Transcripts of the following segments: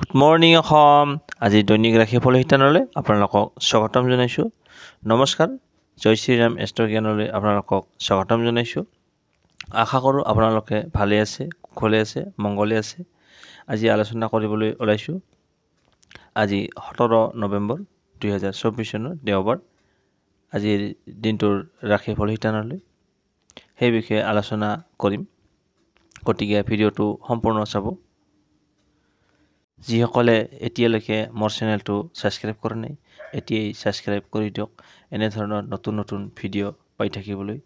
Good morning Assam. আজি দৈনিক ৰাশিফল শিতানলৈ আপোনালোকক স্বাগতম জনাইছোঁ। নমস্কাৰ, জয় শ্ৰীৰাম এষ্ট্ৰ জ্ঞানলৈ আপোনালোকক স্বাগতম জনাইছোঁ। আশা কৰোঁ আপোনালোকে ভালে আছে, কুশলে আছে, মংগলে আছে। আজি আলোচনা কৰিবলৈ ওলাইছোঁ আজি 17 নৱেম্বৰ 2024 চনৰ দেওবাৰ, আজিৰ দিনটোৰ ৰাশিফল শিতানলৈ সেই বিষয়ে আলোচনা কৰিম। গতিকে ভিডিঅ'টো সম্পূৰ্ণ চাব। যিসকলে এতিয়ালৈকে মোৰ চেনেলটো ছাবস্ক্ৰাইব কৰা নাই, এতিয়াই ছাবস্ক্ৰাইব কৰি দিয়ক। এনেধৰণৰ নতুন নতুন ভিডিঅ' পাই থাকিবলৈ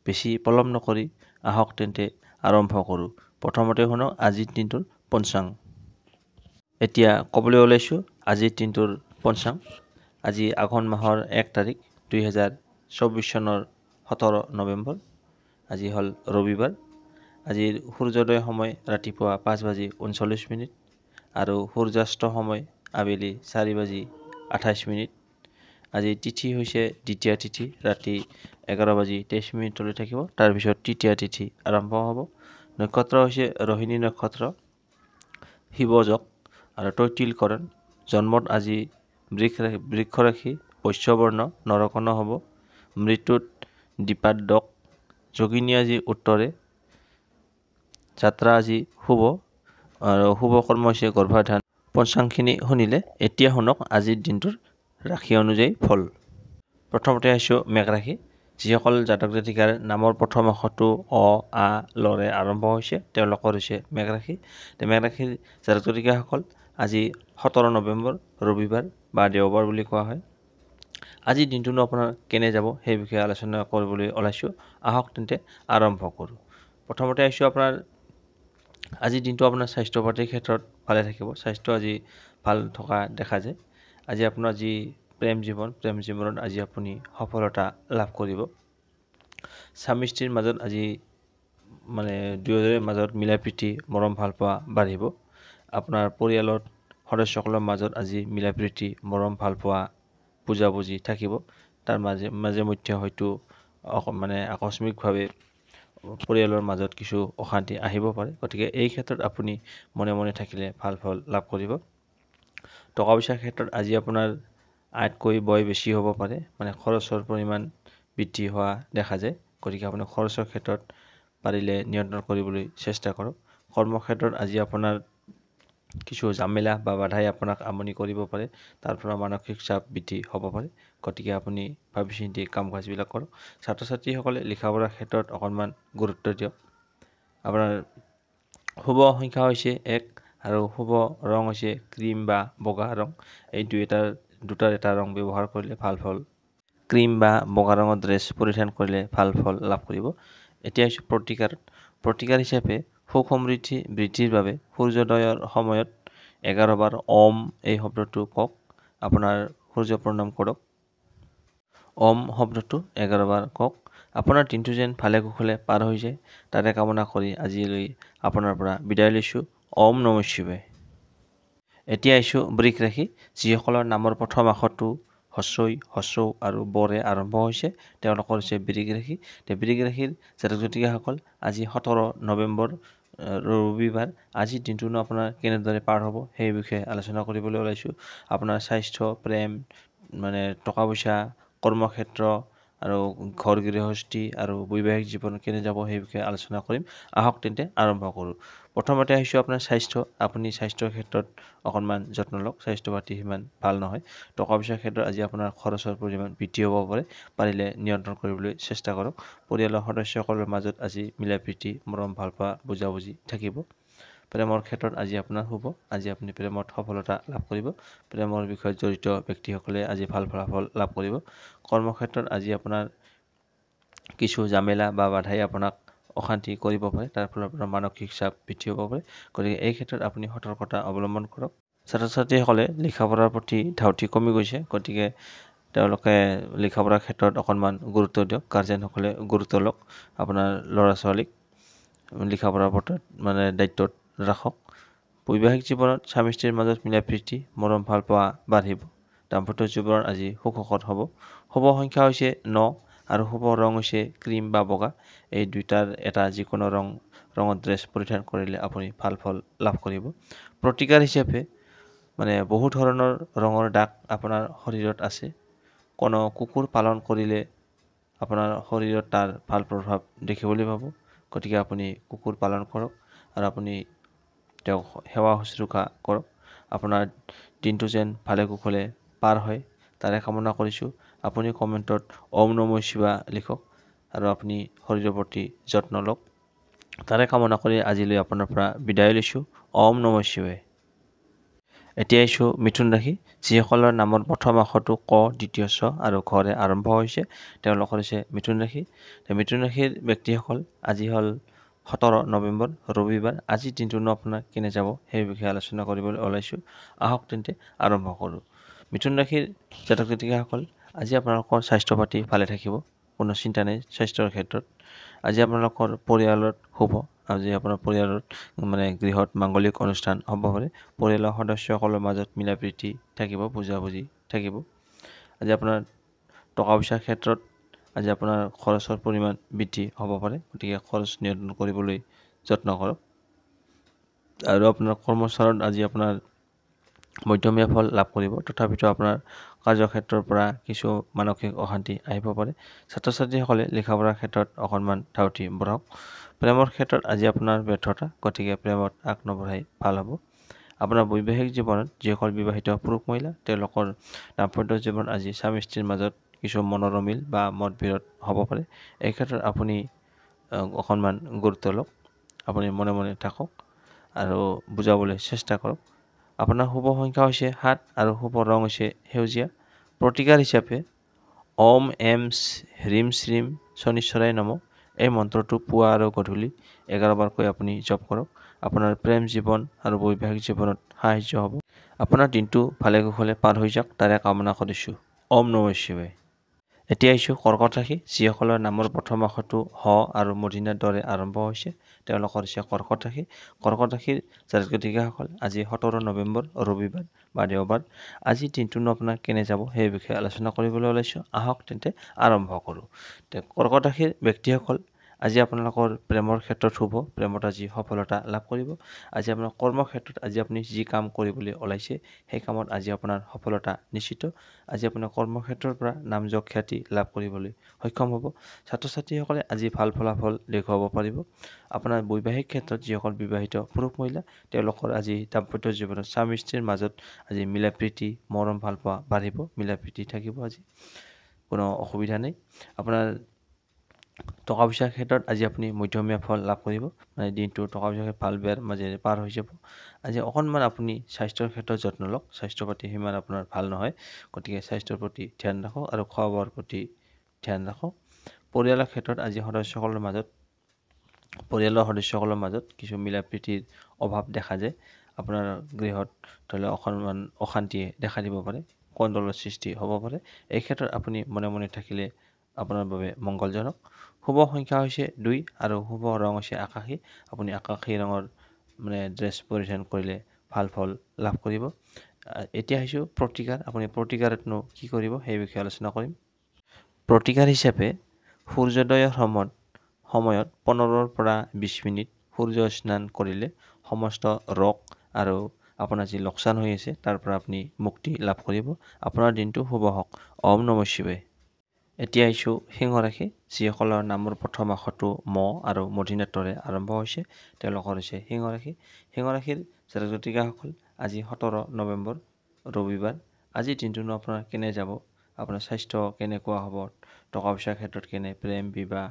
বেছি পলম নকৰি আহক তেন্তে আৰম্ভ কৰোঁ। প্ৰথমতে শুনক আজিৰ দিনটোৰ পঞ্চাং। এতিয়া ক'বলৈ ওলাইছোঁ আজিৰ দিনটোৰ পঞ্চাং। আজি আঘোণ মাহৰ 1 তাৰিখ 2024 চনৰ 17 নৱেম্বৰ। আজি হ'ল ৰবিবাৰ। আজিৰ সূৰ্যোদয় সময় ৰাতিপুৱা 5:39 আৰু সূৰ্যাস্ত সময় আবেলি 4:28। আজি তিথি হৈছে দ্বিতীয়া তিথি, ৰাতি 11:23 থাকিব। তাৰপিছত তৃতীয়া তিথি আৰম্ভ হ'ব। নক্ষত্ৰ হৈছে ৰোহিণী নক্ষত্ৰ, শিৱযোগ আৰু তৈতিলকৰণ। জন্মত আজি বৃক্ষ ৰাশি, বৈশ্যবৰ্ণ, নৰকৰ্ণ হ'ব। মৃত্যুত দ্বিপাদক। যোগিনী আজি উত্তৰে। যাত্ৰা আজি শুভ আৰু শুভ কৰ্ম হৈছে গৰ্ভাধান। পঞ্চাংখিনি শুনিলে এতিয়া শুনক আজিৰ দিনটোৰ ৰাশি অনুযায়ী ফল। প্ৰথমতে আহিছোঁ মেঘ ৰাশি। যিসকল জাতক জাতিকাৰ নামৰ প্ৰথম অক্ষৰটো অ, আ, লৰে আৰম্ভ হৈছে তেওঁলোকৰ হৈছে মেঘ ৰাশি। মেঘ ৰাশিৰ জাতক জাতিকাসকল আজি 17 নৱেম্বৰ ৰবিবাৰ বা দেওবাৰ বুলি কোৱা হয়। আজিৰ দিনটোনো আপোনাৰ কেনে যাব সেই বিষয়ে আলোচনা কৰিবলৈ ওলাইছোঁ। আহক তেন্তে আৰম্ভ কৰোঁ। প্ৰথমতে আহিছোঁ আপোনাৰ আজিৰ দিনটো আপোনাৰ স্বাস্থ্য পাতিৰ ক্ষেত্ৰত ভালে থাকিব। স্বাস্থ্য আজি ভাল থকা দেখা যায়। আজি আপোনাৰ যি প্ৰেম জীৱনত আজি আপুনি সফলতা লাভ কৰিব। স্বামী স্ত্ৰীৰ মাজত আজি দুয়োজনৰ মাজত মিলা প্ৰীতি, মৰম ভাল পোৱা বাঢ়িব। আপোনাৰ পৰিয়ালৰ সদস্যসকলৰ মাজত আজি মিলা প্ৰীতি, মৰম ভাল পোৱা, বুজাবুজি থাকিব। তাৰ মাজে মধ্যে হয়তো আকস্মিকভাৱে পৰিয়ালৰ মাজত কিছু অশান্তি আহিব পাৰে। গতিকে এই ক্ষেত্ৰত আপুনি মনে মনে থাকিলে ভাল ফল লাভ কৰিব। টকা পইচাৰ ক্ষেত্ৰত আজি আপোনাৰ আয়তকৈ ব্যয় বেছি হ'ব পাৰে, খৰচৰ পৰিমাণ বৃদ্ধি হোৱা দেখা যায়। গতিকে আপুনি খৰচৰ ক্ষেত্ৰত পাৰিলে নিয়ন্ত্ৰণ কৰিবলৈ চেষ্টা কৰক। কৰ্মক্ষেত্ৰত আজি আপোনাৰ কিছু জামেলা বা বাধাই আপোনাক আমনি কৰিব পাৰে, তাৰ পৰা মানসিক চাপ বৃদ্ধি হ'ব পাৰে। গতিকে আপুনি ভাবি চিন্তি কাম কাজবিলাক কৰক। ছাত্ৰ ছাত্ৰীসকলে লিখা পঢ়াৰ ক্ষেত্ৰত অকণমান গুৰুত্ব দিয়ক। আপোনাৰ শুভ সংখ্যা হৈছে 1 আৰু শুভ ৰং হৈছে ক্ৰীম বা বগা ৰং। এই দুটাৰ এটা ৰং ব্যৱহাৰ কৰিলে ভাল ফল। ক্ৰীম বা বগা ৰঙৰ ড্ৰেছ পৰিধান কৰিলে ভাল ফল লাভ কৰিব। এতিয়া হৈছে প্ৰতিকাৰ হিচাপে সুখ সমৃদ্ধি বৃদ্ধিৰ বাবে সূৰ্যোদয়ৰ সময়ত 11 বাৰ ওম এই শব্দটো কওক। আপোনাৰ সূৰ্য প্ৰণাম কৰক। ওম শব্দটো 11 বাৰ কওক। আপোনাৰ দিনটো যেন ভালে কুশলে পাৰ হৈ যায় তাৰে কামনা কৰি আজিলৈ আপোনাৰ পৰা বিদায় লৈছোঁ। ওম নমঃ শিৱায়। এতিয়া আহিছোঁ বৃষ ৰাশি। যিসকলৰ নামৰ প্ৰথম আখৰটো হস্ৰৌ আৰু বৰে আৰম্ভ হৈছে তেওঁলোকৰ হৈছে বৃষ ৰাশি। বৃষ ৰাশিৰ জাতক জাতিকাসকল আজি 17 নৱেম্বৰ ৰবিবাৰ। আজিৰ দিনটোনো আপোনাৰ কেনেদৰে পাৰ হ'ব সেই বিষয়ে আলোচনা কৰিবলৈ ওলাইছোঁ। আপোনাৰ স্বাস্থ্য, প্ৰেম, টকা পইচা, কৰ্মক্ষেত্ৰ আৰু ঘৰ গৃহস্থী আৰু বৈবাহিক জীৱন কেনে যাব সেই বিষয়ে আলোচনা কৰিম। আহক তেন্তে আৰম্ভ কৰোঁ। প্ৰথমতে আহিছোঁ আপোনাৰ স্বাস্থ্য। আপুনি স্বাস্থ্যৰ ক্ষেত্ৰত অকণমান যত্ন লওক। স্বাস্থ্য পাতি সিমান ভাল নহয়। টকা পইচাৰ ক্ষেত্ৰত আজি আপোনাৰ খৰচৰ পৰিমাণ বৃদ্ধি হ'ব পাৰে, পাৰিলে নিয়ন্ত্ৰণ কৰিবলৈ চেষ্টা কৰক। পৰিয়ালৰ সদস্যসকলৰ মাজত আজি মিলা প্ৰীতি, মৰম ভাল পোৱা, বুজাবুজি থাকিব। প্ৰেমৰ ক্ষেত্ৰত আজি আপোনাৰ শুভ। আজি আপুনি প্ৰেমত সফলতা লাভ কৰিব। প্ৰেমৰ বিষয়ত জড়িত ব্যক্তিসকলে আজি ভাল ফলাফল লাভ কৰিব। কৰ্মক্ষেত্ৰত আজি আপোনাৰ কিছু জামেলা বা বাধাই আপোনাক অশান্তি কৰিব পাৰে, তাৰ ফলত আপোনাৰ মানসিক চাপ বৃদ্ধি হ'ব পাৰে। গতিকে এই ক্ষেত্ৰত আপুনি সতৰ্কতা অৱলম্বন কৰক। ছাত্ৰ ছাত্ৰীসকলে লিখা পঢ়াৰ প্ৰতি ধাউতি কমি গৈছে, গতিকে তেওঁলোকে লিখা পঢ়াৰ ক্ষেত্ৰত অকণমান গুৰুত্ব দিয়ক। গাৰ্জেনসকলে গুৰুত্ব লওক। আপোনাৰ ল'ৰা ছোৱালীক লিখা পঢ়াৰ প্ৰতি দায়িত্বত ৰাখক। বৈবাহিক জীৱনত স্বামী স্ত্ৰীৰ মাজত মিলা প্ৰীতি, মৰম ভাল পোৱা বাঢ়িব। দাম্পত্য জীৱন আজি সুখকৰ হ'ব। শুভ সংখ্যা হৈছে 9 আৰু শুভ ৰং হৈছে ক্ৰীম বা বগা। এই দুটাৰ এটা যিকোনো ৰঙৰ ড্ৰেছ পৰিধান কৰিলে আপুনি ভাল ফল লাভ কৰিব। প্ৰতিকাৰ হিচাপে মানে বহু ধৰণৰ ৰঙৰ দাগ আপোনাৰ শৰীৰত আছে। কোনো কুকুৰ পালন কৰিলে আপোনাৰ শৰীৰত তাৰ ভাল প্ৰভাৱ দেখিবলৈ পাব। গতিকে আপুনি কুকুৰ পালন কৰক আৰু আপুনি তেওঁক সেৱা শুশ্ৰূষা কৰক। আপোনাৰ দিনটো যেন ভালে কুশলে পাৰ হয় তাৰে কামনা কৰিছোঁ। আপুনি কমেণ্টত ওম নমঃ শিৱায় লিখক আৰু আপুনি শৰীৰৰ প্ৰতি যত্ন লওক। তাৰে কামনা কৰি আজিলৈ আপোনাৰ পৰা বিদায় লৈছোঁ। ওম নমঃ শিৱায়। এতিয়া আহিছোঁ মিথুন ৰাশি, যিসকলৰ নামৰ প্ৰথম আখৰটো ক, দ্বিতীয় ছ আৰু ঘৰে আৰম্ভ হৈছে তেওঁলোকৰ হৈছে মিথুন ৰাশি। মিথুন ৰাশিৰ ব্যক্তিসকল আজি হ'ল 17 নৱেম্বৰ ৰবিবাৰ। আজিৰ দিনটোনো আপোনাৰ কেনে যাব সেই বিষয়ে আলোচনা কৰিবলৈ ওলাইছোঁ। আহক তেন্তে আৰম্ভ কৰোঁ। মিথুন ৰাশিৰ জাতক জাতিকাসকল, আজি আপোনালোকৰ স্বাস্থ্য পাতি ভালে থাকিব, কোনো চিন্তা নাই স্বাস্থ্যৰ ক্ষেত্ৰত। আজি আপোনালোকৰ পৰিয়ালত শুভ, আজি আপোনাৰ পৰিয়ালত গৃহত মাংগলিক অনুষ্ঠান হ'ব পাৰে। পৰিয়ালৰ সদস্যসকলৰ মাজত মিলা প্ৰীতি থাকিব, বুজাবুজি থাকিব। আজি আপোনাৰ টকা পইচাৰ ক্ষেত্ৰত আজি আপোনাৰ খৰচৰ পৰিমাণ বৃদ্ধি হ'ব পাৰে, গতিকে খৰচ নিয়ন্ত্ৰণ কৰিবলৈ যত্ন কৰক। আৰু আপোনাৰ কৰ্মস্থলত আজি আপোনাৰ মধ্যমীয়া ফল লাভ কৰিব, তথাপিতো আপোনাৰ কাৰ্যক্ষেত্ৰৰ পৰা কিছু মানসিক অশান্তি আহিব পাৰে। ছাত্ৰ ছাত্ৰীসকলে লিখা পঢ়াৰ ক্ষেত্ৰত অকণমান ধাউতি বঢ়াওক। প্ৰেমৰ ক্ষেত্ৰত আজি আপোনাৰ ব্যৰ্থতা, গতিকে প্ৰেমত আগ নবঢ়াই ভাল হ'ব। আপোনাৰ বৈবাহিক জীৱনত যিসকল বিবাহিত পুৰুষ মহিলা তেওঁলোকৰ দাম্পত্য জীৱন আজি স্বামী স্ত্ৰীৰ মাজত কিছু মনোৰমিল বা মতবিৰোধ হ'ব পাৰে। এই ক্ষেত্ৰত আপুনি অকণমান গুৰুত্ব লওক, আপুনি মনে মনে থাকক আৰু বুজাবলৈ চেষ্টা কৰক। আপোনাৰ শুভ সংখ্যা হৈছে 7 আৰু শুভ ৰং হৈছে সেউজীয়া। প্ৰতিকাৰ হিচাপে ওম এম হ্ৰীম শ্ৰীম শনিশ্বৰাই নমঃ এই মন্ত্ৰটো পুৱা আৰু গধূলি 11 বাৰকৈ আপুনি জপ কৰক। আপোনাৰ প্ৰেম জীৱন আৰু বৈবাহিক জীৱনত সাহায্য হ'ব। আপোনাৰ দিনটো ভালে কুশলে পাৰ হৈ যাওক তাৰে কামনা কৰিছোঁ। ওম নমঃ শিৱায়। এতিয়া আহিছোঁ কৰ্কট ৰাশি, যিসকলৰ নামৰ প্ৰথম আখৰটো হ আৰু মূৰ্ধন্যৰ দৰে আৰম্ভ হৈছে তেওঁলোকৰ হৈছে কৰ্কট ৰাশি। কৰ্কট ৰাশিৰ জাতক জাতিকাসকল, আজি 17 নৱেম্বৰ ৰবিবাৰ বা দেওবাৰ। আজিৰ দিনটোনো আপোনাৰ কেনে যাব সেই বিষয়ে আলোচনা কৰিবলৈ ওলাইছোঁ। আহক তেন্তে আৰম্ভ কৰোঁ। কৰ্কট ৰাশিৰ ব্যক্তিসকল, আজি আপোনালোকৰ প্ৰেমৰ ক্ষেত্ৰত শুভ, প্ৰেমত আজি সফলতা লাভ কৰিব। আজি আপোনাৰ কৰ্মক্ষেত্ৰত আজি আপুনি যি কাম কৰিবলৈ ওলাইছে সেই কামত আজি আপোনাৰ সফলতা নিশ্চিত। আজি আপোনাৰ কৰ্মক্ষেত্ৰৰ পৰা নামযশ খ্যাতি লাভ কৰিবলৈ সক্ষম হ'ব। ছাত্ৰ ছাত্ৰীসকলে আজি ভাল ফলাফল দেখুৱাব পাৰিব। আপোনাৰ বৈবাহিক ক্ষেত্ৰত যিসকল বিবাহিত পুৰুষ মহিলা তেওঁলোকৰ আজি দাম্পত্য জীৱনত স্বামী স্ত্ৰীৰ মাজত আজি মিলা প্ৰীতি মৰম ভাল পোৱা বাঢ়িব, মিলা প্ৰীতি থাকিব, আজি কোনো অসুবিধা নাই। আপোনাৰ টকা পইচাৰ ক্ষেত্ৰত আজি আপুনি মধ্যমীয়া ফল লাভ কৰিব, দিনটো টকা পইচাৰ ভাল বেয়াৰ মাজেৰে পাৰ হৈ যাব। আজি অকণমান আপুনি স্বাস্থ্যৰ ক্ষেত্ৰত যত্ন লওক, স্বাস্থ্য পাতি সিমান আপোনাৰ ভাল নহয়, গতিকে স্বাস্থ্যৰ প্ৰতি ধ্যান ৰাখক আৰু খোৱা বোৱাৰ প্ৰতি ধ্যান ৰাখক। পৰিয়ালৰ ক্ষেত্ৰত আজি পৰিয়ালৰ সদস্যসকলৰ মাজত কিছু মিলা প্ৰীতিৰ অভাৱ দেখা যায়। আপোনাৰ গৃহত ধৰি লওক অকণমান অশান্তিয়ে দেখা দিব পাৰে, কণ্ডলৰ সৃষ্টি হ'ব পাৰে। এই ক্ষেত্ৰত আপুনি মনে মনে থাকিলে আপোনাৰ বাবে মংগলজনক। শুভ সংখ্যা হৈছে 2 আৰু শুভ ৰং হৈছে আকাশী। আপুনি আকাশী ৰঙৰ ড্ৰেছ পৰিধান কৰিলে ভাল ফল লাভ কৰিব। এতিয়া আহিছোঁ প্ৰতিকাৰ। আপুনি প্ৰতিকাৰতনো কি কৰিব সেই বিষয়ে আলোচনা কৰিম। প্ৰতিকাৰ হিচাপে সূৰ্যোদয়ৰ সময়ত 15 পৰা 20 মিনিট সূৰ্য স্নান কৰিলে সমস্ত ৰোগ আৰু আপোনাৰ যি লোকচান হৈ আছে তাৰ পৰা আপুনি মুক্তি লাভ কৰিব। আপোনাৰ দিনটো শুভ হওক। ওম নমঃ শিৱায়। এতিয়া আহিছোঁ সিংহ ৰাশি, যিসকলৰ নামৰ প্ৰথম আখৰটো ম আৰু মূৰ্ধন্যৰ দৰে আৰম্ভ হৈছে তেওঁলোকৰ হৈছে সিংহ ৰাশি। সিংহ ৰাশিৰ জাতক জাতিকাসকল, আজি 17 নৱেম্বৰ ৰবিবাৰ। আজিৰ দিনটোনো আপোনাৰ কেনে যাব, আপোনাৰ স্বাস্থ্য কেনেকুৱা হ'ব, টকা পইচাৰ ক্ষেত্ৰত কেনে, প্ৰেম বিবাহ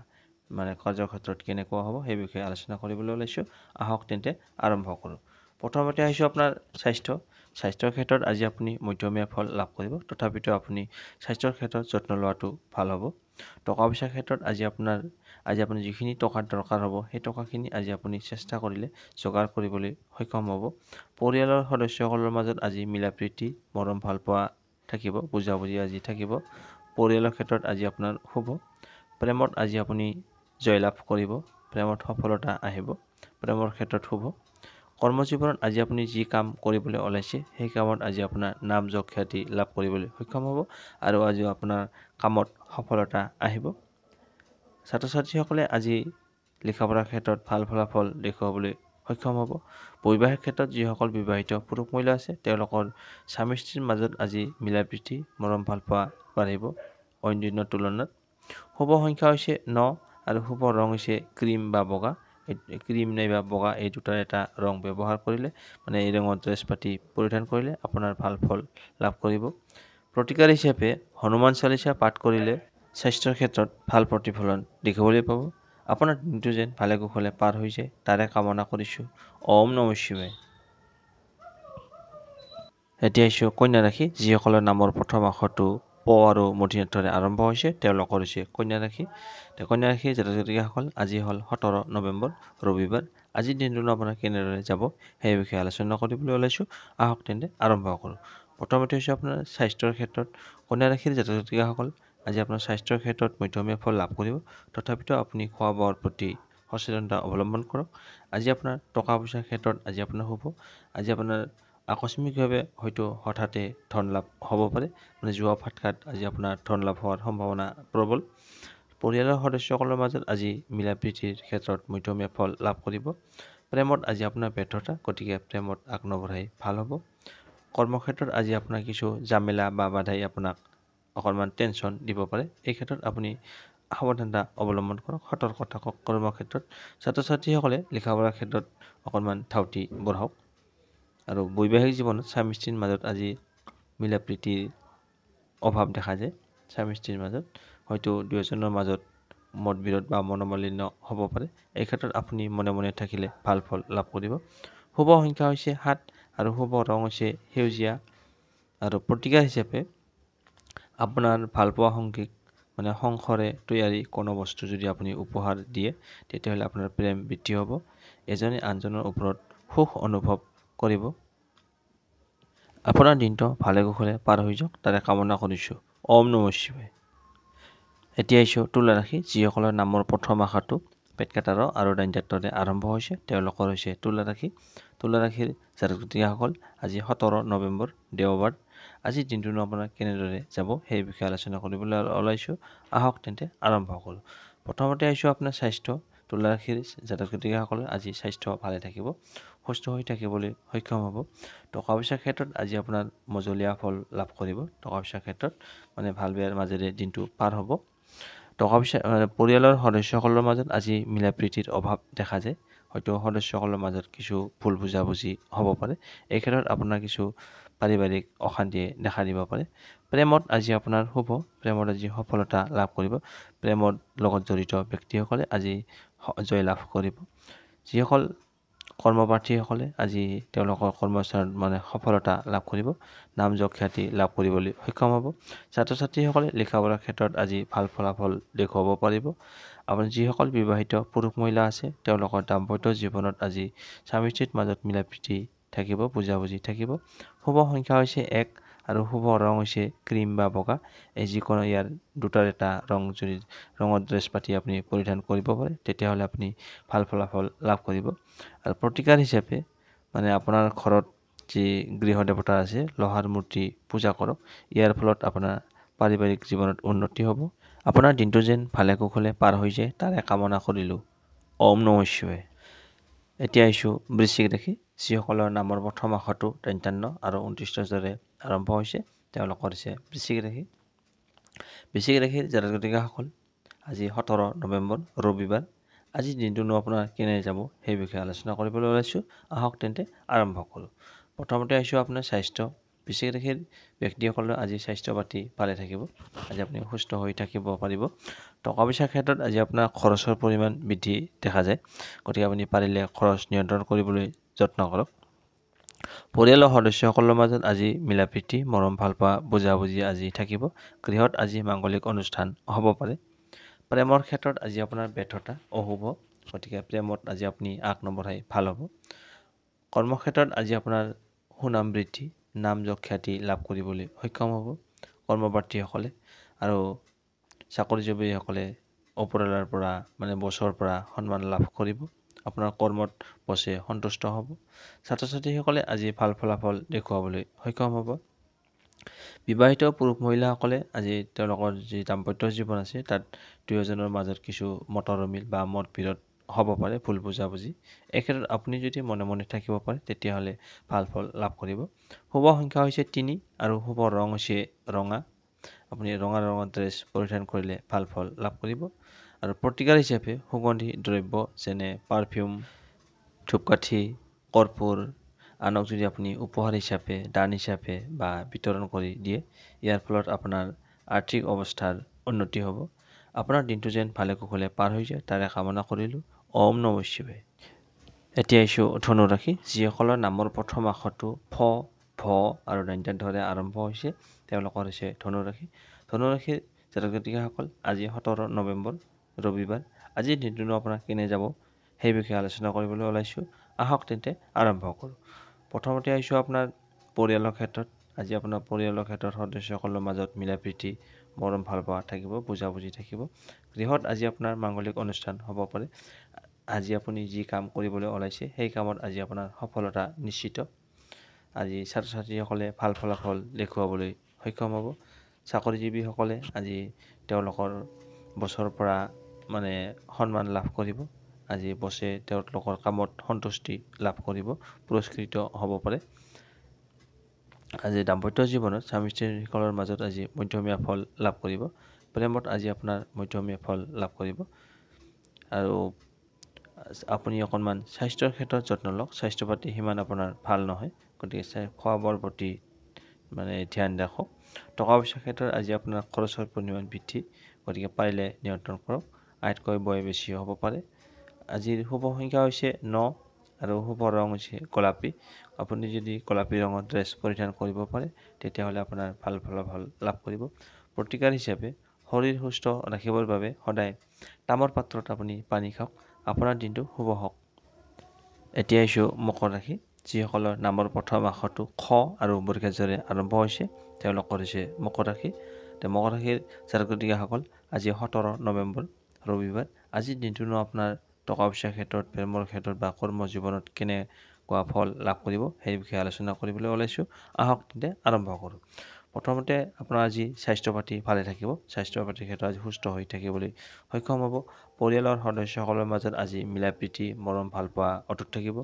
কাৰ্যক্ষেত্ৰত কেনেকুৱা হ'ব সেই বিষয়ে আলোচনা কৰিবলৈ ওলাইছোঁ। আহক তেন্তে আৰম্ভ কৰোঁ। প্ৰথমতে আহিছোঁ আপোনাৰ স্বাস্থ্যৰ ক্ষেত্ৰত আজি আপুনি মধ্যমীয়া ফল লাভ কৰিব, তথাপিতো আপুনি স্বাস্থ্যৰ ক্ষেত্ৰত যত্ন লোৱাটো ভাল হ'ব। টকা পইচাৰ ক্ষেত্ৰত আজি আপুনি যিখিনি টকাৰ দৰকাৰ হ'ব সেই টকাখিনি আজি আপুনি চেষ্টা কৰিলে যোগাৰ কৰিবলৈ সক্ষম হ'ব। পৰিয়ালৰ সদস্যসকলৰ মাজত আজি মিলা প্ৰীতি মৰম ভাল পোৱা থাকিব, বুজাবুজি আজি থাকিব। পৰিয়ালৰ ক্ষেত্ৰত আজি আপোনাৰ শুভ। প্ৰেমত আজি আপুনি জয়লাভ কৰিব, প্ৰেমত সফলতা আহিব, প্ৰেমৰ ক্ষেত্ৰত শুভ। কৰ্মজীৱনত আজি আপুনি যি কাম কৰিবলৈ ওলাইছে সেই কামত আজি আপোনাৰ নামযশ খ্যাতি লাভ কৰিবলৈ সক্ষম হ'ব আৰু আজি আপোনাৰ কামত সফলতা আহিব। ছাত্ৰ ছাত্ৰীসকলে আজি লিখা পঢ়াৰ ক্ষেত্ৰত ভাল ফলাফল দেখুৱাবলৈ সক্ষম হ'ব। বৈবাহিক ক্ষেত্ৰত যিসকল বিবাহিত পুৰুষ মহিলা আছে তেওঁলোকৰ স্বামী স্ত্ৰীৰ মাজত আজি মিলা প্ৰীতি মৰম ভাল পোৱা বাঢ়িব অইন দিনৰ তুলনাত। শুভ সংখ্যা হৈছে 9 আৰু শুভ ৰং হৈছে ক্ৰীম বা বগা। ক্ৰীম নাইবা বগা এই দুটাৰ এটা ৰং ব্যৱহাৰ কৰিলে মানে এই ৰঙৰ ড্ৰেছ পাতি পৰিধান কৰিলে আপোনাৰ ভাল ফল লাভ কৰিব। প্ৰতিকাৰ হিচাপে হনুমান চালিচা পাঠ কৰিলে স্বাস্থ্যৰ ক্ষেত্ৰত ভাল প্ৰতিফলন দেখিবলৈ পাব। আপোনাৰ দিনটো যেন ভালে কুশলে পাৰ হৈ যায় তাৰে কামনা কৰিছোঁ। ওম নমঃ শিৱায়। এতিয়া আহিছোঁ কন্যা ৰাশি, যিসকলৰ নামৰ প্ৰথম আখৰটো প আৰু মূৰ্ধন্যৰে আৰম্ভ হৈছে তেওঁলোকৰ হৈছে কন্যা ৰাশি। কন্যা ৰাশিৰ জাতক জাতিকাসকল আজি হ'ল 17 নৱেম্বৰ ৰবিবাৰ। আজিৰ দিনটো আপোনাৰ কেনেদৰে যাব সেই বিষয়ে আলোচনা কৰিবলৈ ওলাইছোঁ। আহক তেন্তে আৰম্ভ কৰোঁ। প্ৰথমতে হৈছে আপোনাৰ স্বাস্থ্যৰ ক্ষেত্ৰত কন্যা ৰাশিৰ জাতক জাতিকাসকল আজি আপোনাৰ স্বাস্থ্যৰ ক্ষেত্ৰত মধ্যমীয়া ফল লাভ কৰিব। তথাপিতো আপুনি খোৱা বোৱাৰ প্ৰতি সচেতনতা অৱলম্বন কৰক। আজি আপোনাৰ টকা পইচাৰ ক্ষেত্ৰত আজি আপোনাৰ শুভ। আজি আপোনাৰ আকস্মিকভাৱে হয়তো হঠাতে ধন লাভ হ'ব পাৰে, মানে যোৱা ফাটকাত আজি আপোনাৰ ধন লাভ হোৱাৰ সম্ভাৱনা প্ৰবল। পৰিয়ালৰ সদস্যসকলৰ মাজত আজি মিলা প্ৰীতিৰ ক্ষেত্ৰত মধ্যমীয়া ফল লাভ কৰিব। প্ৰেমত আজি আপোনাৰ ব্যৰ্থতা, গতিকে প্ৰেমত আগ নবঢ়াই ভাল হ'ব। কৰ্মক্ষেত্ৰত আজি আপোনাৰ কিছু জামেলা বা বাধাই আপোনাক অকণমান টেনশ্যন দিব পাৰে। এই ক্ষেত্ৰত আপুনি সাৱধানতা অৱলম্বন কৰক, সতৰ্ক থাকক। কৰ্মক্ষেত্ৰত ছাত্ৰ ছাত্ৰীসকলে লিখা পঢ়াৰ ক্ষেত্ৰত অকণমান ধাউতি বঢ়াওক। আৰু বৈবাহিক জীৱনত স্বামী স্ত্ৰীৰ মাজত আজি মিলা প্ৰীতিৰ অভাৱ দেখা যায়। স্বামী স্ত্ৰীৰ মাজত হয়তো দুয়োজনৰ মাজত মতবিৰোধ বা মনোমালিন্য হ'ব পাৰে। এই ক্ষেত্ৰত আপুনি মনে মনে থাকিলে ভাল ফল লাভ কৰিব। শুভ সংখ্যা হৈছে 7 আৰু শুভ ৰং হৈছে সেউজীয়া। আৰু প্ৰতিকাৰ হিচাপে আপোনাৰ ভালপোৱা সংগীক মানে শংখৰে তৈয়াৰী কোনো বস্তু যদি আপুনি উপহাৰ দিয়ে তেতিয়াহ'লে আপোনাৰ প্ৰেম বৃদ্ধি হ'ব। এজনে আনজনৰ ওপৰত সুখ অনুভৱ কৰিব। আপোনাৰ দিনটো ভালে কুশলে পাৰ হৈ যাওক তাৰে কামনা কৰিছোঁ। ওম নমঃ শিৱায়। এতিয়া আহিছোঁ তুলা ৰাশি, যিসকলৰ নামৰ প্ৰথম আখৰটো পেটকাটাৰ আৰু দান্ত্যান্তৰে আৰম্ভ হৈছে তেওঁলোকৰ হৈছে তুলা ৰাশি। তুলা ৰাশিৰ জাতক জাতিকাসকল আজি 17 নৱেম্বৰ দেওবাৰ। আজিৰ দিনটোনো আপোনাৰ কেনেদৰে যাব সেই বিষয়ে আলোচনা কৰিবলৈ ওলাইছোঁ। আহক তেন্তে আৰম্ভ কৰোঁ। প্ৰথমতে আহিছোঁ আপোনাৰ স্বাস্থ্য। তুলা ৰাশিৰ জাতক জাতিকাসকলৰ আজি স্বাস্থ্য ভালে থাকিব, সুস্থ হৈ থাকিবলৈ সক্ষম হ'ব। টকা পইচাৰ ক্ষেত্ৰত আজি আপোনাৰ মজলীয়া ফল লাভ কৰিব। টকা পইচাৰ ক্ষেত্ৰত মানে ভাল বেয়াৰ মাজেৰে দিনটো পাৰ হ'ব। টকা পইচা পৰিয়ালৰ সদস্যসকলৰ মাজত আজি মিলা প্ৰীতিৰ অভাৱ দেখা যায়। হয়তো সদস্যসকলৰ মাজত কিছু ভুল বুজাবুজি হ'ব পাৰে। এই ক্ষেত্ৰত আপোনাৰ কিছু পাৰিবাৰিক অশান্তিয়ে দেখা দিব পাৰে। প্ৰেমত আজি আপোনাৰ শুভ, প্ৰেমত আজি সফলতা লাভ কৰিব। প্ৰেমৰ লগত জড়িত ব্যক্তিসকলে আজি জয় লাভ কৰিব। যিসকল কৰ্মপ্ৰাৰ্থীসকলে আজি তেওঁলোকৰ কৰ্মস্থানত মানে সফলতা লাভ কৰিব, নাম যশ খ্যাতি লাভ কৰিবলৈ সক্ষম হ'ব। ছাত্ৰ ছাত্ৰীসকলে লিখা পঢ়াৰ ক্ষেত্ৰত আজি ভাল ফলাফল দেখুৱাব পাৰিব। আপুনি যিসকল বিবাহিত পুৰুষ মহিলা আছে তেওঁলোকৰ দাম্পত্য জীৱনত আজি স্বামী স্ত্ৰীৰ মাজত মিলা প্ৰীতি থাকিব, বুজাবুজি থাকিব। শুভ সংখ্যা হৈছে 1 আৰু শুভ ৰং হৈছে ক্ৰীম বা বগা। এই যিকোনো ইয়াৰ দুটাৰ এটা ৰং যদি ৰঙৰ ড্ৰেছ পাতি আপুনি পৰিধান কৰিব পাৰে তেতিয়াহ'লে আপুনি ভাল ফলাফল লাভ কৰিব। আৰু প্ৰতিকাৰ হিচাপে মানে আপোনাৰ ঘৰত যি গৃহ দেৱতা আছে লোহাৰ মূৰ্তি পূজা কৰক। ইয়াৰ ফলত আপোনাৰ পাৰিবাৰিক জীৱনত উন্নতি হ'ব। আপোনাৰ দিনটো যেন ভালে কুশলে পাৰ হৈ যায় তাৰে কামনা কৰিলোঁ। ওম নমঃ শিৱায়। এতিয়া আহিছোঁ বৃশ্চিক ৰাশি, যিসকলৰ নামৰ প্ৰথম আখৰটো 53 আৰু 29 আৰম্ভ হৈছে তেওঁলোকৰ হৈছে বৃশ্চিক ৰাশি। বৃশ্চিক ৰাশিৰ জাতক জাতিকাসকল আজি 17 নৱেম্বৰ ৰবিবাৰ। আজিৰ দিনটোনো আপোনাৰ কেনে যাব সেই বিষয়ে আলোচনা কৰিবলৈ ওলাইছোঁ। আহক তেন্তে আৰম্ভ কৰোঁ। প্ৰথমতে আহিছোঁ আপোনাৰ স্বাস্থ্য। বৃশ্চিক ৰাশিৰ ব্যক্তিসকলৰ আজি স্বাস্থ্য পাতি ভালে থাকিব। আজি আপুনি সুস্থ হৈ থাকিব পাৰিব। টকা পইচাৰ ক্ষেত্ৰত আজি আপোনাৰ খৰচৰ পৰিমাণ বৃদ্ধি দেখা যায়, গতিকে আপুনি পাৰিলে খৰচ নিয়ন্ত্ৰণ কৰিবলৈ যত্ন কৰক। পৰিয়ালৰ সদস্যসকলৰ মাজত আজি মিলা প্ৰীতি মৰম ভাল পোৱা বুজাবুজি আজি থাকিব। গৃহত আজি মাংগলিক অনুষ্ঠান হ'ব পাৰে। প্ৰেমৰ ক্ষেত্ৰত আজি আপোনাৰ ব্যৰ্থতা, অশুভ, গতিকে প্ৰেমত আজি আপুনি আগ নবঢ়াই ভাল হ'ব। কৰ্মক্ষেত্ৰত আজি আপোনাৰ সুনাম বৃদ্ধি, নাম যশ খ্যাতি লাভ কৰিবলৈ সক্ষম হ'ব কৰ্মপ্ৰাৰ্থীসকলে। আৰু চাকৰিজীৱীসকলে ওপৰৱালাৰ পৰা মানে বছৰ পৰা সন্মান লাভ কৰিব। আপোনাৰ কৰ্মত বছে সন্তুষ্ট হ'ব। ছাত্ৰ ছাত্ৰীসকলে আজি ভাল ফলাফল দেখুৱাবলৈ সক্ষম হ'ব। বিবাহিত পুৰুষ মহিলাসকলে আজি তেওঁলোকৰ যি দাম্পত্য জীৱন আছে তাত দুয়োজনৰ মাজত কিছু মতৰ অমিল বা মতবিৰোধ হ'ব পাৰে ভুল বুজাবুজি। এই ক্ষেত্ৰত আপুনি যদি মনে মনে থাকিব পাৰে তেতিয়াহ'লে ভাল ফল লাভ কৰিব। শুভ সংখ্যা হৈছে 3 আৰু শুভ ৰং হৈছে ৰঙা। আপুনি ৰঙা ৰঙৰ ড্ৰেছ পৰিধান কৰিলে ভাল ফল লাভ কৰিব। আৰু প্ৰতিকাৰ হিচাপে সুগন্ধি দ্ৰব্য যেনে পাৰফিউম, ধূপকাঠি, কৰ্পূৰ আনক যদি আপুনি উপহাৰ হিচাপে দান হিচাপে বা বিতৰণ কৰি দিয়ে, ইয়াৰ ফলত আপোনাৰ আৰ্থিক অৱস্থাৰ উন্নতি হ'ব। আপোনাৰ দিনটো যেন ভালে কুশলে পাৰ হৈ যায় তাৰে কামনা কৰিলোঁ। ওম নমঃ শিৱায়। এতিয়া আহিছোঁ ধনু ৰাশি, যিসকলৰ নামৰ প্ৰথম আখৰটো ফ, ভ আৰু দন্ত্য আৰম্ভ হৈছে তেওঁলোকৰ হৈছে ধনু ৰাশি। ধনু ৰাশিৰ জাতক জাতিকাসকল আজি 17 নৱেম্বৰ ৰবিবাৰ। আজিৰ দিনটোনো আপোনাৰ কেনে যাব সেই বিষয়ে আলোচনা কৰিবলৈ ওলাইছোঁ। আহক তেন্তে আৰম্ভ কৰোঁ। প্ৰথমতে আহিছোঁ আপোনাৰ পৰিয়ালৰ ক্ষেত্ৰত। আজি আপোনাৰ পৰিয়ালৰ ক্ষেত্ৰত সদস্যসকলৰ মাজত মিলা প্ৰীতি, মৰম ভাল পোৱা থাকিব, বুজাবুজি থাকিব। গৃহত আজি আপোনাৰ মাংগলিক অনুষ্ঠান হ'ব পাৰে। আজি আপুনি যি কাম কৰিবলৈ ওলাইছে সেই কামত আজি আপোনাৰ সফলতা নিশ্চিত। আজি ছাত্ৰ ছাত্ৰীসকলে ভাল ফলাফল দেখুৱাবলৈ সক্ষম হ'ব। চাকৰিজীৱীসকলে আজি তেওঁলোকৰ বছৰ পৰা সন্মান লাভ কৰিব। আজি বছে তেওঁলোকৰ কামত সন্তুষ্টি লাভ কৰিব, পুৰস্কৃত হ'ব পাৰে। আজি দাম্পত্য জীৱনত স্বামী স্ত্ৰীসকলৰ মাজত আজি মধ্যমীয়া ফল লাভ কৰিব। প্ৰেমত আজি আপোনাৰ মধ্যমীয়া ফল লাভ কৰিব। আৰু আপুনি অকণমান স্বাস্থ্যৰ ক্ষেত্ৰত যত্ন লওক। স্বাস্থ্য পাতি সিমান আপোনাৰ ভাল নহয়, গতিকে খোৱা বোৱাৰ প্ৰতি ধ্যান ৰাখক। টকা পইচাৰ ক্ষেত্ৰত আজি আপোনাৰ খৰচৰ পৰিমাণ বৃদ্ধি, গতিকে পাৰিলে নিয়ন্ত্ৰণ কৰক। আইতকৈ বয় বেছি হ'ব পাৰে। আজিৰ শুভ সংখ্যা হৈছে 9 আৰু শুভ ৰং হৈছে গোলাপী। আপুনি যদি গোলাপী ৰঙৰ ড্ৰেছ পৰিধান কৰিব পাৰে তেতিয়াহ'লে আপোনাৰ ভাল ফলাফল লাভ কৰিব। প্ৰতিকাৰ হিচাপে শৰীৰ সুস্থ ৰাখিবৰ বাবে সদায় তামৰ পাত্ৰত আপুনি পানী খাওক। আপোনাৰ দিনটো শুভ হওক। এতিয়া আহিছোঁ মকৰ ৰাশি, যিসকলৰ নামৰ প্ৰথম আখৰটো খ আৰু বৰ্গেৰে আৰম্ভ হৈছে তেওঁলোকৰ হৈছে মকৰ ৰাশি। মকৰ ৰাশিৰ জাতক জাতিকাসকল আজি 17 নৱেম্বৰ ৰবিবাৰ। আজিৰ দিনটোনো আপোনাৰ টকা পইচাৰ ক্ষেত্ৰত, প্ৰেমৰ ক্ষেত্ৰত বা কৰ্ম জীৱনত কেনেকুৱা ফল লাভ কৰিব সেই বিষয়ে আলোচনা কৰিবলৈ ওলাইছোঁ। আহক তেন্তে আৰম্ভ কৰোঁ। প্ৰথমতে আপোনাৰ আজি স্বাস্থ্য পাতি ভালে থাকিব। স্বাস্থ্য পাতিৰ ক্ষেত্ৰত আজি সুস্থ হৈ থাকিবলৈ সক্ষম হ'ব। পৰিয়ালৰ সদস্যসকলৰ মাজত আজি মিলা প্ৰীতি, মৰম ভাল পোৱা অটুট থাকিব।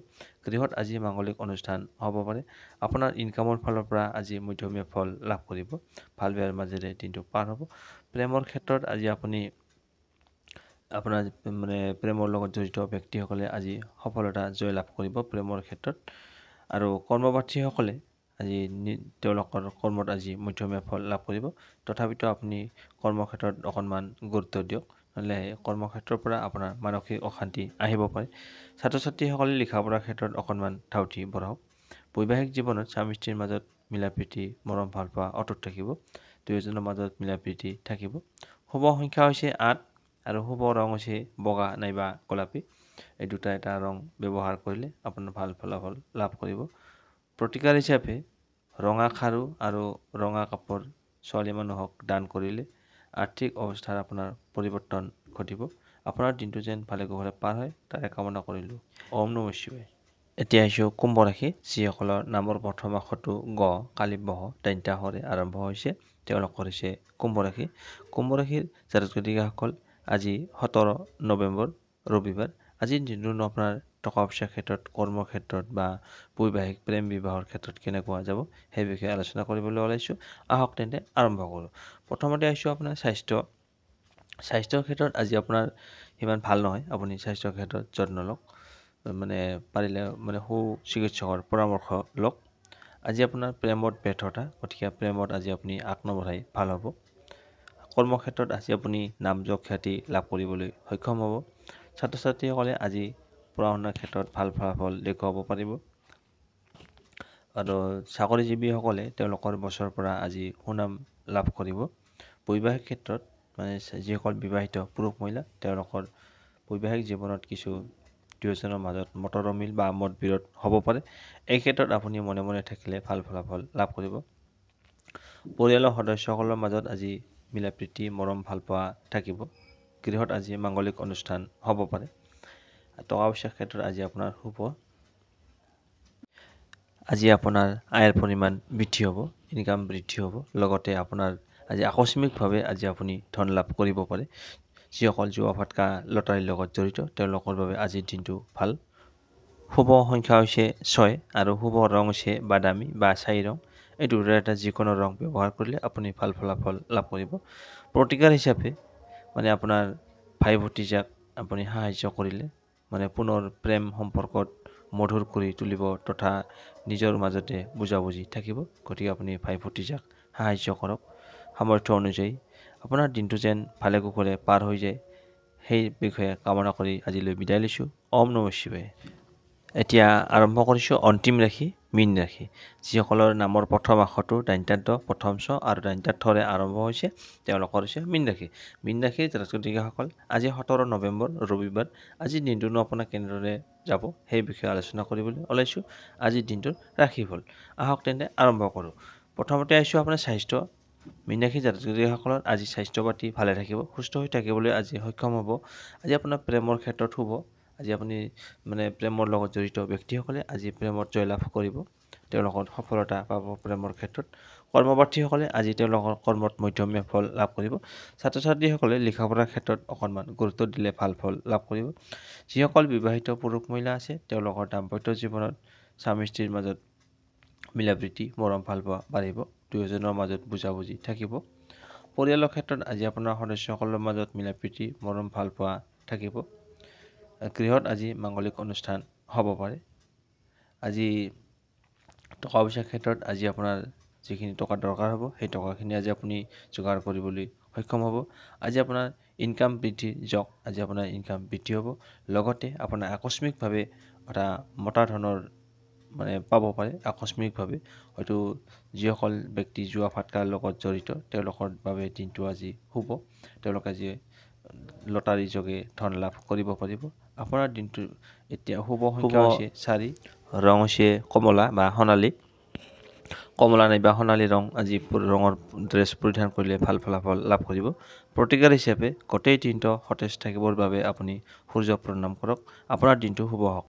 গৃহত আজি মাংগলিক অনুষ্ঠান হ'ব পাৰে। আপোনাৰ ইনকামৰ ফালৰ পৰা আজি মধ্যমীয়া ফল লাভ কৰিব। ভাল বেয়াৰ মাজেৰে দিনটো পাৰ হ'ব। প্ৰেমৰ ক্ষেত্ৰত আজি আপুনি আপোনাৰ প্ৰেমৰ লগত জড়িত ব্যক্তিসকলে আজি সফলতা জয় লাভ কৰিব প্ৰেমৰ ক্ষেত্ৰত। আৰু কৰ্মপ্ৰাৰ্থীসকলে আজি তেওঁলোকৰ কৰ্মত আজি মধ্যমীয়া ফল লাভ কৰিব। তথাপিতো আপুনি কৰ্মক্ষেত্ৰত অকণমান গুৰুত্ব দিয়ক, নহ'লে কৰ্মক্ষেত্ৰৰ পৰা আপোনাৰ মানসিক অশান্তি আহিব পাৰে। ছাত্ৰ ছাত্ৰীসকলে লিখা পঢ়াৰ ক্ষেত্ৰত অকণমান ধাউতি বঢ়াওক। বৈবাহিক জীৱনত স্বামী স্ত্ৰীৰ মাজত মিলা প্ৰীতি, মৰম ভাল পোৱা অটুট থাকিব। দুয়োজনৰ মাজত মিলা প্ৰীতি থাকিব। শুভ সংখ্যা হৈছে 8 আৰু শুভ ৰং হৈছে বগা নাইবা গোলাপী। এই এটা ৰং ব্যৱহাৰ কৰিলে আপোনাৰ ভাল ফলাফল লাভ কৰিব। প্ৰতিকাৰ হিচাপে ৰঙা খাৰু আৰু ৰঙা কাপোৰ ছোৱালী মানুহক দান কৰিলে আৰ্থিক অৱস্থাৰ আপোনাৰ পৰিৱৰ্তন ঘটিব। আপোনাৰ দিনটো যেন ভালে কুশলে পাৰ হয় তাৰে কামনা কৰিলোঁ। ওম নমঃ শিৱায়। এতিয়া আহিছোঁ কুম্ভ ৰাশি, যিসকলৰ নামৰ প্ৰথম আখৰটো গ, কালি বহ, দন্ত্য আৰম্ভ হৈছে তেওঁলোকৰ হৈছে কুম্ভ ৰাশি। কুম্ভ ৰাশিৰ জাতক জাতিকাসকল আজি 17 নৱেম্বৰ ৰবিবাৰ। আজিৰ দিনটোনো আপোনাৰ টকা পইচাৰ ক্ষেত্ৰত, কৰ্মৰ ক্ষেত্ৰত বা বৈবাহিক প্ৰেম বিবাহৰ ক্ষেত্ৰত কেনেকুৱা যাব সেই বিষয়ে আলোচনা কৰিবলৈ ওলাইছোঁ। আহক তেন্তে আৰম্ভ কৰোঁ। প্ৰথমতে আহিছোঁ আপোনাৰ স্বাস্থ্যৰ ক্ষেত্ৰত আজি আপোনাৰ সিমান ভাল নহয়। আপুনি স্বাস্থ্যৰ ক্ষেত্ৰত যত্ন লওক, পাৰিলে সু চিকিৎসকৰ পৰামৰ্শ লওক। আজি আপোনাৰ প্ৰেমত ব্যৰ্থতা, গতিকে প্ৰেমত আজি আপুনি আগ নবঢ়াই ভাল হ'ব। কৰ্মক্ষেত্ৰত আজি আপুনি নাম যশ খ্যাতি লাভ কৰিবলৈ সক্ষম হ'ব। ছাত্ৰ ছাত্ৰীসকলে আজি পঢ়া শুনাৰ ক্ষেত্ৰত ভাল ফলাফল দেখুৱাব পাৰিব। আৰু চাকৰিজীৱীসকলে তেওঁলোকৰ বছৰ পৰা আজি সুনাম লাভ কৰিব। বৈবাহিক ক্ষেত্ৰত যিসকল বিবাহিত পুৰুষ মহিলা তেওঁলোকৰ বৈবাহিক জীৱনত কিছু দুয়োজনৰ মাজত মতৰ অমিল বা মত বিৰোধ হ'ব পাৰে। এই ক্ষেত্ৰত আপুনি মনে মনে থাকিলে ভাল ফলাফল লাভ কৰিব। পৰিয়ালৰ সদস্যসকলৰ মাজত আজি মিলা প্ৰীতি, মৰম ভাল পোৱা থাকিব। গৃহত আজি মাংগলিক অনুষ্ঠান হ'ব পাৰে। টকা পইচাৰ ক্ষেত্ৰত আজি আপোনাৰ শুভ। আজি আপোনাৰ আয়ৰ পৰিমাণ বৃদ্ধি হ'ব, ইনকাম বৃদ্ধি হ'ব। লগতে আপোনাৰ আজি আকস্মিকভাৱে আজি আপুনি ধন লাভ কৰিব পাৰে। যিসকল জুৱা ফাটকা লটাৰীৰ লগত জড়িত তেওঁলোকৰ বাবে আজিৰ দিনটো ভাল। শুভ সংখ্যা হৈছে 6 আৰু শুভ ৰং হৈছে বাদামী বা ছাই ৰং। এই দুটাৰ এটা যিকোনো ৰং ব্যৱহাৰ কৰিলে আপুনি ভাল ফলাফল লাভ কৰিব। প্ৰতিকাৰ হিচাপে মানে আপোনাৰ ভাই ভতিজাক আপুনি সাহায্য কৰিলে মানে পুনৰ প্ৰেম সম্পৰ্কত মধুৰ কৰি তুলিব তথা নিজৰ মাজতে বুজাবুজি থাকিব। গতিকে আপুনি ভাই ভতিজাক সাহায্য কৰক সামৰ্থ্য অনুযায়ী। আপোনাৰ দিনটো যেন ভালে কুশলে পাৰ হৈ যায় সেই বিষয়ে কামনা কৰি আজিলৈ বিদায় লৈছোঁ। ওম নমঃ শিৱায়। এতিয়া আৰম্ভ কৰিছোঁ অন্তিম ৰাশি মীন ৰাশি। যিসকলৰ নামৰ প্ৰথম আখৰটো দান্ত্যান্ত প্ৰথম ছ আৰু দান্ত্যাৰ্থৰে আৰম্ভ হৈছে তেওঁলোকৰ হৈছে মীন ৰাশি। মীন ৰাশিৰ জাতক-জাতিকাসকল আজি 17 নৱেম্বৰ ৰবিবাৰ। আজিৰ দিনটোনো আপোনাক কেনেদৰে যাব সেই বিষয়ে আলোচনা কৰিবলৈ ওলাইছোঁ আজিৰ দিনটোৰ ৰাশিফল। আহক তেন্তে আৰম্ভ কৰোঁ। প্ৰথমতে আহিছোঁ আপোনাৰ স্বাস্থ্য। মীন ৰাশিৰ জাতক-জাতিকাসকলৰ আজি স্বাস্থ্য পাতি ভালে থাকিব, সুস্থ হৈ থাকিবলৈ আজি সক্ষম হ'ব। আজি আপোনাৰ প্ৰেমৰ ক্ষেত্ৰত শুভ। আজি আপুনি মানে প্ৰেমৰ লগত জড়িত ব্যক্তিসকলে আজি প্ৰেমত জয়লাভ কৰিব, তেওঁলোকৰ সফলতা পাব প্ৰেমৰ ক্ষেত্ৰত। কৰ্মপ্ৰাৰ্থীসকলে আজি তেওঁলোকৰ কৰ্মত মধ্যমীয়া ফল লাভ কৰিব। ছাত্ৰ ছাত্ৰীসকলে লিখা পঢ়াৰ ক্ষেত্ৰত অকণমান গুৰুত্ব দিলে ভাল ফল লাভ কৰিব। যিসকল বিবাহিত পুৰুষ মহিলা আছে তেওঁলোকৰ দাম্পত্য জীৱনত স্বামী স্ত্ৰীৰ মাজত মিলাপ্ৰীতি মৰম ভালপোৱা বাঢ়িব, দুয়োজনৰ মাজত বুজাবুজি থাকিব। পৰিয়ালৰ ক্ষেত্ৰত আজি আপোনাৰ সদস্যসকলৰ মাজত মিলাপ্ৰীতি মৰম ভালপোৱা থাকিব। গৃহত আজি মাংগলিক অনুষ্ঠান হ'ব পাৰে। আজি টকা পইচাৰ ক্ষেত্ৰত আজি আপোনাৰ যিখিনি টকা দৰকাৰ হ'ব সেই টকাখিনি আজি আপুনি যোগাৰ কৰিবলৈ সক্ষম হ'ব। আজি আপোনাৰ ইনকাম বৃদ্ধিৰ যোগ, আজি আপোনাৰ ইনকাম বৃদ্ধি হ'ব। লগতে আপোনাৰ আকস্মিকভাৱে এটা মতা ধনৰ মানে পাব পাৰে। আকস্মিকভাৱে হয়তো যিসকল ব্যক্তি জুৱা ফাটকাৰ লগত জড়িত তেওঁলোকৰ বাবে দিনটো আজি শুভ। তেওঁলোকে আজি লটাৰী যোগে ধন লাভ কৰিব পাৰিব। আপোনাৰ দিনটো এতিয়া শুভ সংখ্যা হৈছে 4, ৰং হৈছে কমলা বা সোণালী। কমলা নাইবা সোণালী ৰং আজি ৰঙৰ ড্ৰেছ পৰিধান কৰিলে ভাল ফলাফল লাভ কৰিব। প্ৰতিকাৰ হিচাপে গোটেই দিনটো সতেজ থাকিবৰ বাবে আপুনি সূৰ্য প্ৰণাম কৰক। আপোনাৰ দিনটো শুভ হওক।